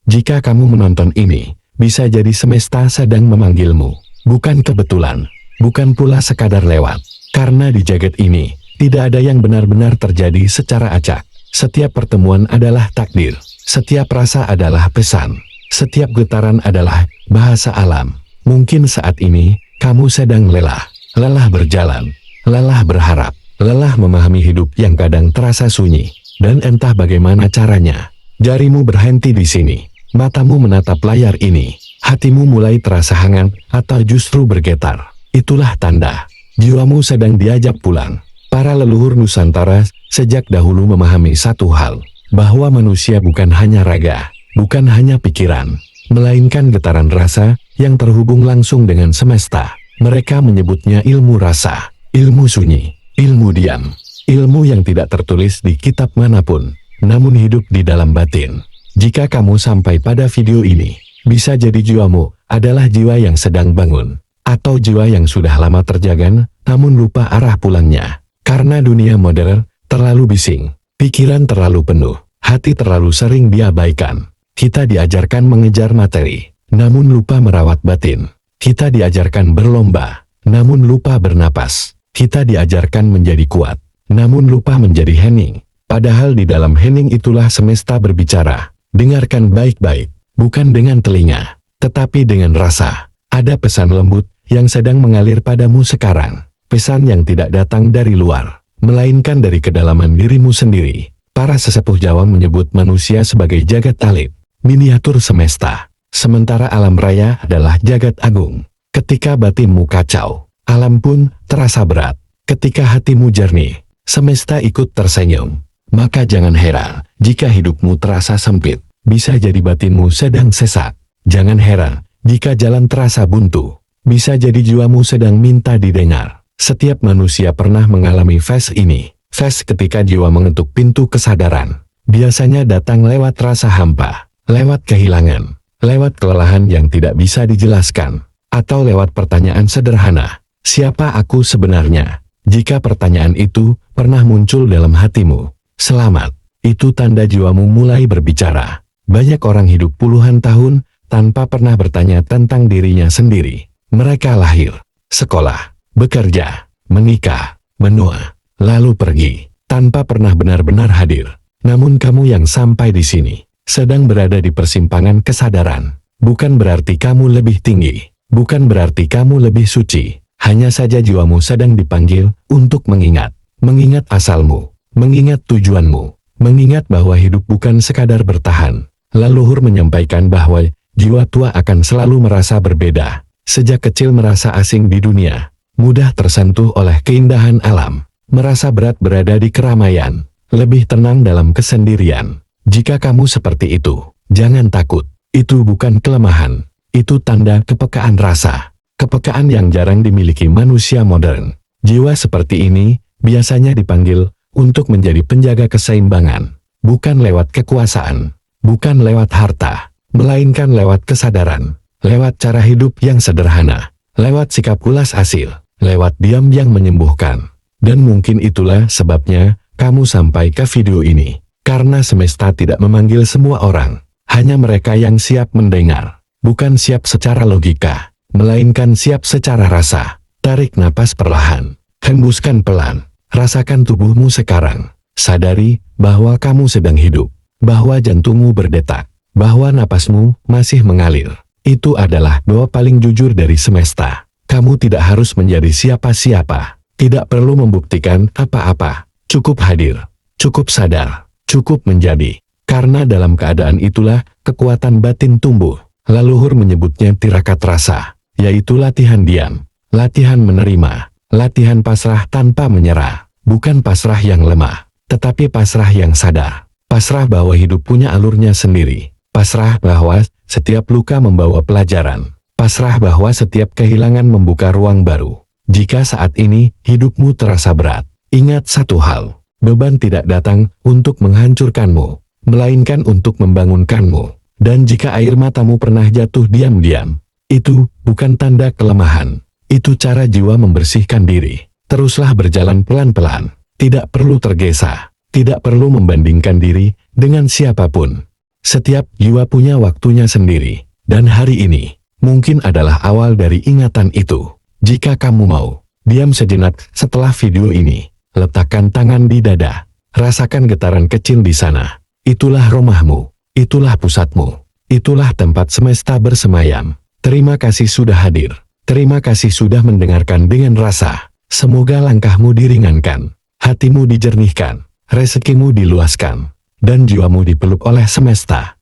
Jika kamu menonton ini, bisa jadi semesta sedang memanggilmu. Bukan kebetulan, bukan pula sekadar lewat. Karena di jagat ini, tidak ada yang benar-benar terjadi secara acak. Setiap pertemuan adalah takdir. Setiap rasa adalah pesan. Setiap getaran adalah bahasa alam. Mungkin saat ini, kamu sedang lelah. Lelah berjalan. Lelah berharap. Lelah memahami hidup yang kadang terasa sunyi. Dan entah bagaimana caranya. Jarimu berhenti di sini. Matamu menatap layar ini. Hatimu mulai terasa hangat atau justru bergetar. Itulah tanda. Jiwamu sedang diajak pulang. Para leluhur Nusantara sejak dahulu memahami satu hal. Bahwa manusia bukan hanya raga. Bukan hanya pikiran. Melainkan getaran rasa yang terhubung langsung dengan semesta. Mereka menyebutnya ilmu rasa. Ilmu sunyi. Ilmu diam. Ilmu yang tidak tertulis di kitab manapun. Namun hidup di dalam batin. Jika kamu sampai pada video ini, bisa jadi jiwamu adalah jiwa yang sedang bangun, atau jiwa yang sudah lama terjagan, namun lupa arah pulangnya. Karena dunia modern terlalu bising, pikiran terlalu penuh, hati terlalu sering diabaikan. Kita diajarkan mengejar materi, namun lupa merawat batin. Kita diajarkan berlomba, namun lupa bernapas. Kita diajarkan menjadi kuat, namun lupa menjadi hening. Padahal di dalam hening itulah semesta berbicara. Dengarkan baik-baik, bukan dengan telinga, tetapi dengan rasa. Ada pesan lembut yang sedang mengalir padamu sekarang. Pesan yang tidak datang dari luar, melainkan dari kedalaman dirimu sendiri. Para sesepuh Jawa menyebut manusia sebagai jagat alit, miniatur semesta. Sementara alam raya adalah jagat agung. Ketika batinmu kacau, alam pun terasa berat. Ketika hatimu jernih, semesta ikut tersenyum. Maka jangan heran jika hidupmu terasa sempit, bisa jadi batinmu sedang sesak. Jangan heran jika jalan terasa buntu, bisa jadi jiwamu sedang minta didengar. Setiap manusia pernah mengalami fase ini, fase ketika jiwa mengetuk pintu kesadaran. Biasanya datang lewat rasa hampa, lewat kehilangan, lewat kelelahan yang tidak bisa dijelaskan, atau lewat pertanyaan sederhana, siapa aku sebenarnya? Jika pertanyaan itu pernah muncul dalam hatimu, selamat, itu tanda jiwamu mulai berbicara. Banyak orang hidup puluhan tahun tanpa pernah bertanya tentang dirinya sendiri. Mereka lahir, sekolah, bekerja, menikah, menua, lalu pergi, tanpa pernah benar-benar hadir. Namun kamu yang sampai di sini, sedang berada di persimpangan kesadaran. Bukan berarti kamu lebih tinggi, bukan berarti kamu lebih suci. Hanya saja jiwamu sedang dipanggil untuk mengingat. Mengingat asalmu. Mengingat tujuanmu, mengingat bahwa hidup bukan sekadar bertahan. Leluhur menyampaikan bahwa jiwa tua akan selalu merasa berbeda. Sejak kecil merasa asing di dunia, mudah tersentuh oleh keindahan alam, merasa berat berada di keramaian, lebih tenang dalam kesendirian. Jika kamu seperti itu, jangan takut. Itu bukan kelemahan, itu tanda kepekaan rasa. Kepekaan yang jarang dimiliki manusia modern. Jiwa seperti ini biasanya dipanggil untuk menjadi penjaga keseimbangan, bukan lewat kekuasaan, bukan lewat harta, melainkan lewat kesadaran, lewat cara hidup yang sederhana, lewat sikap ulas asil, lewat diam yang menyembuhkan. Dan mungkin itulah sebabnya kamu sampai ke video ini, karena semesta tidak memanggil semua orang, hanya mereka yang siap mendengar, bukan siap secara logika, melainkan siap secara rasa. Tarik napas perlahan, hembuskan pelan. Rasakan tubuhmu sekarang. Sadari bahwa kamu sedang hidup, bahwa jantungmu berdetak, bahwa napasmu masih mengalir. Itu adalah doa paling jujur dari semesta. Kamu tidak harus menjadi siapa-siapa, tidak perlu membuktikan apa-apa. Cukup hadir, cukup sadar, cukup menjadi. Karena dalam keadaan itulah kekuatan batin tumbuh. Leluhur menyebutnya tirakat rasa, yaitu latihan diam, latihan menerima. Latihan pasrah tanpa menyerah, bukan pasrah yang lemah, tetapi pasrah yang sadar. Pasrah bahwa hidup punya alurnya sendiri. Pasrah bahwa setiap luka membawa pelajaran. Pasrah bahwa setiap kehilangan membuka ruang baru. Jika saat ini hidupmu terasa berat, ingat satu hal, beban tidak datang untuk menghancurkanmu, melainkan untuk membangunkanmu. Dan jika air matamu pernah jatuh diam-diam, itu bukan tanda kelemahan. Itu cara jiwa membersihkan diri. Teruslah berjalan pelan-pelan. Tidak perlu tergesa. Tidak perlu membandingkan diri dengan siapapun. Setiap jiwa punya waktunya sendiri, dan hari ini mungkin adalah awal dari ingatan itu. Jika kamu mau, diam sejenak setelah video ini. Letakkan tangan di dada. Rasakan getaran kecil di sana. Itulah rumahmu. Itulah pusatmu. Itulah tempat semesta bersemayam. Terima kasih sudah hadir. Terima kasih sudah mendengarkan dengan rasa. Semoga langkahmu diringankan, hatimu dijernihkan, rezekimu diluaskan, dan jiwamu dipeluk oleh semesta.